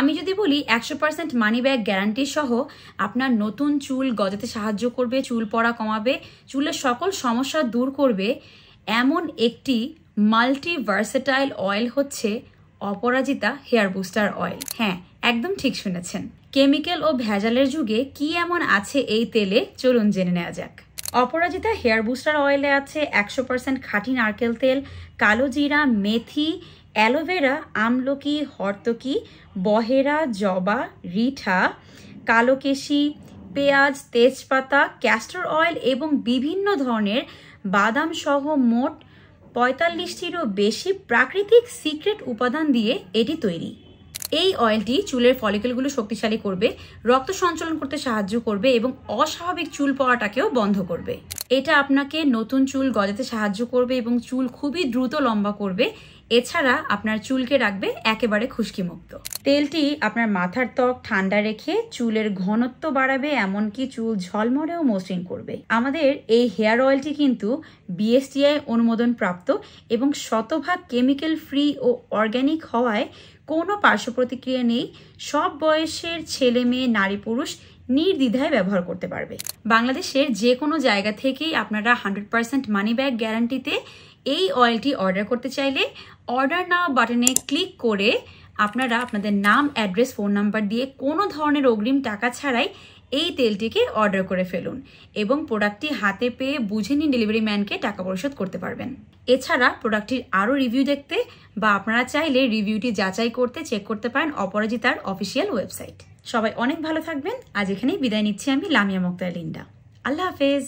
আমি যদি বলি 100% মানি ব্যাক গ্যারান্টি সহ আপনার নতুন চুল গজাতে সাহায্য করবে, চুল পড়া কমাবে, চুলের সকল সমস্যা দূর করবে এমন একটি মাল্টি ভার্সেটাইল অয়েল হচ্ছে অপরাজিতা হেয়ার বুস্টার অয়েল। হ্যাঁ, একদম ঠিক শুনেছেন। কেমিক্যাল ও ভেজালের যুগে কি এমন আছে এই তেলে, চলুন জেনে নেওয়া যাক। অপরাজিতা হেয়ার বুস্টার অয়েলে আছে 100% খাঁটি নারকেল তেল, কালো জিরা, মেথি, অ্যালোভেরা, আমলকি, হর্তকি, বহেরা, জবা, রিঠা, কালোকেশি, পেঁয়াজ, তেজপাতা, ক্যাস্টর অয়েল এবং বিভিন্ন ধরনের বাদাম সহ মোট 45টিরও বেশি প্রাকৃতিক সিক্রেট উপাদান দিয়ে এটি তৈরি। এই অয়েলটি চুলের ফলিকেলগুলো শক্তিশালী করবে, রক্ত সঞ্চালন করতে সাহায্য করবে এবং অস্বাভাবিক চুল পড়াটাকেও বন্ধ করবে। এটা আপনাকে নতুন চুল গজাতে সাহায্য করবে এবং চুল খুবই দ্রুত লম্বা করবে। এছাড়া আপনার চুলকে রাখবে একেবারে খুশকিমুক্ত। তেলটি আপনার মাথার ত্বক ঠান্ডা রেখে চুলের ঘনত্ব বাড়াবে, এমনকি চুল ঝলমলেও মসৃণ করবে। আমাদের এই হেয়ার অয়েলটি কিন্তু বিএসটিআই অনুমোদন প্রাপ্ত এবং শতভাগ কেমিক্যাল ফ্রি ও অর্গ্যানিক হওয়ায় কোনো পার্শ্ব প্রতিক্রিয়া নেই। সব বয়সের ছেলে মেয়ে, নারী পুরুষ নির্দ্বিধায় ব্যবহার করতে পারবে। বাংলাদেশের যে কোনো জায়গা থেকেই আপনারা 100% মানি ব্যাক গ্যারান্টিতে এই অয়েলটি অর্ডার করতে চাইলে অর্ডার নাও বাটনে ক্লিক করে আপনারা আপনাদের নাম, অ্যাড্রেস, ফোন নাম্বার দিয়ে কোনো ধরনের অগ্রিম টাকা ছাড়াই এই তেলটিকে অর্ডার করে ফেলুন এবং প্রোডাক্টটি হাতে পেয়ে বুঝে নিন ডেলিভারি ম্যানকে টাকা পরিশোধ করতে পারবেন। এছাড়া প্রোডাক্টটির আরও রিভিউ দেখতে বা আপনারা চাইলে রিভিউটি যাচাই করতে চেক করতে পারেন অপরাজিতার অফিসিয়াল ওয়েবসাইট। সবাই অনেক ভালো থাকবেন। আজ এখানেই বিদায় নিচ্ছি আমি, লামিয়া মুক্তা লিন্ডা। আল্লাহ হাফেজ।